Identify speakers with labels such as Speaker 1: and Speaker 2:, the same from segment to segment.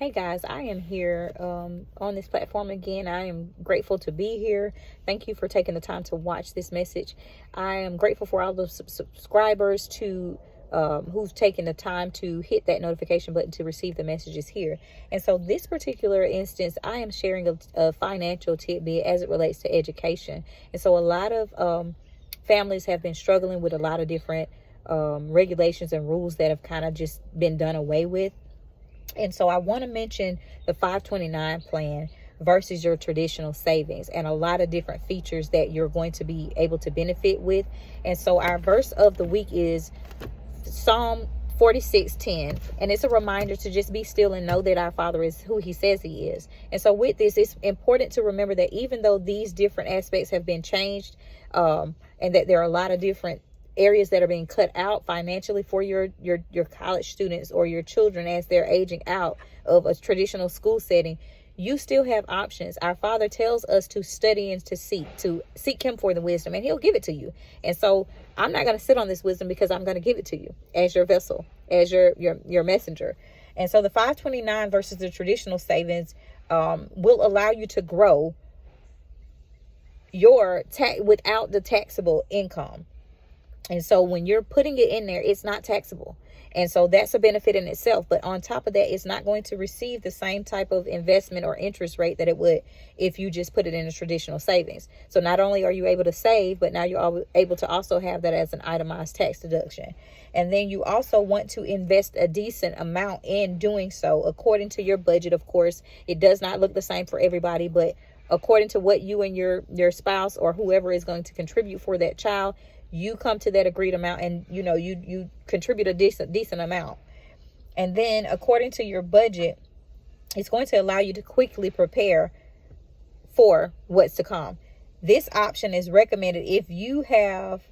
Speaker 1: Hey guys, I am here on this platform again. I am grateful to be here. Thank you for taking the time to watch this message. I am grateful for all the subscribers to who've taken the time to hit that notification button to receive the messages here. And so this particular instance, I am sharing a financial tidbit as it relates to education. And so a lot of families have been struggling with a lot of different regulations and rules that have kind of just been done away with. And so I want to mention the 529 plan versus your traditional savings and a lot of different features that you're going to be able to benefit with. And so our verse of the week is Psalm 46:10, and it's a reminder to just be still and know that our Father is who he says he is. And so with this, it's important to remember that even though these different aspects have been changed, and that there are a lot of different areas that are being cut out financially for your college students or your children as they're aging out of a traditional school setting, you still have options. Our Father tells us to study and to seek him for the wisdom, and he'll give it to you. And so I'm not going to sit on this wisdom because I'm going to give it to you as your vessel, as your messenger. And so the 529 versus the traditional savings will allow you to grow your without the taxable income. And so when you're putting it in there, it's not taxable. And so that's a benefit in itself. But on top of that, it's not going to receive the same type of investment or interest rate that it would if you just put it in a traditional savings. So not only are you able to save, but now you're able to also have that as an itemized tax deduction. And then you also want to invest a decent amount in doing so according to your budget. Of course, it does not look the same for everybody, but according to what you and your spouse or whoever is going to contribute for that child, you come to that agreed amount, and you contribute a decent amount. And then according to your budget, it's going to allow you to quickly prepare for what's to come. This option is recommended if you have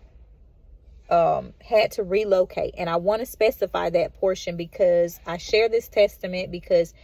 Speaker 1: had to relocate. And I want to specify that portion because I share this testament because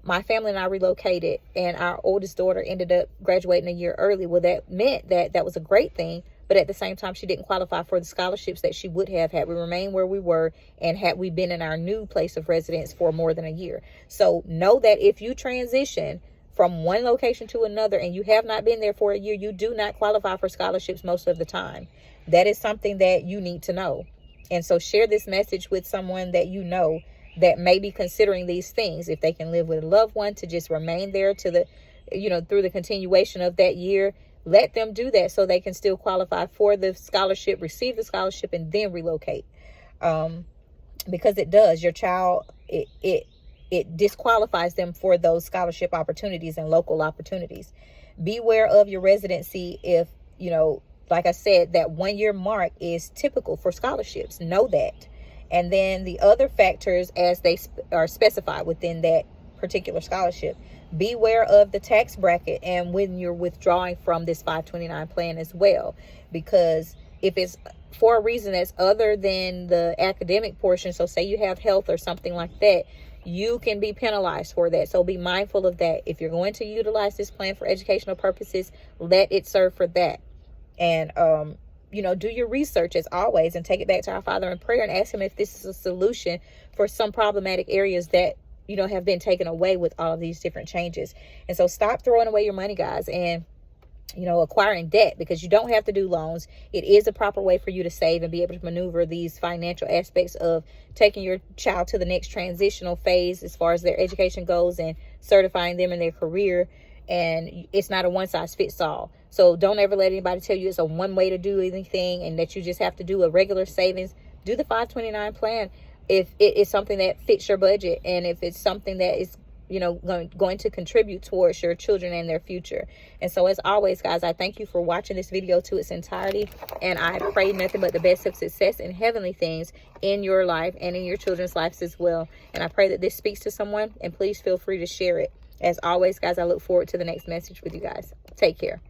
Speaker 1: my family and I relocated, and our oldest daughter ended up graduating a year early. Well, that meant that was a great thing. But at the same time, she didn't qualify for the scholarships that she would have had we remained where we were and had we been in our new place of residence for more than a year. So know that if you transition from one location to another and you have not been there for a year, you do not qualify for scholarships most of the time. That is something that you need to know. And so share this message with someone that you know that may be considering these things. If they can live with a loved one to just remain there to the, through the continuation of that year, let them do that so they can still qualify for the scholarship, receive the scholarship, and then relocate. Because it does, your child, it disqualifies them for those scholarship opportunities and local opportunities. Beware of your residency if, like I said, that 1 year mark is typical for scholarships. Know that. And then the other factors as they are specified within that particular scholarship. Beware of the tax bracket and when you're withdrawing from this 529 plan as well, because if it's for a reason that's other than the academic portion, so say you have health or something like that, you can be penalized for that. So be mindful of that. If you're going to utilize this plan for educational purposes, let it serve for that. And do your research as always and take it back to our Father in prayer and ask him if this is a solution for some problematic areas that have been taken away with all of these different changes. And so stop throwing away your money, guys, and acquiring debt, because you don't have to do loans. It is a proper way for you to save and be able to maneuver these financial aspects of taking your child to the next transitional phase as far as their education goes and certifying them in their career. And it's not a one size fits all. So don't ever let anybody tell you it's a one way to do anything and that you just have to do a regular savings. Do the 529 plan if it is something that fits your budget, and if it's something that is going to contribute towards your children and their future. And so as always, guys, I thank you for watching this video to its entirety, and I pray nothing but the best of success and heavenly things in your life and in your children's lives as well. And I pray that this speaks to someone, and please feel free to share it. As always, guys, I look forward to the next message with you guys. Take care.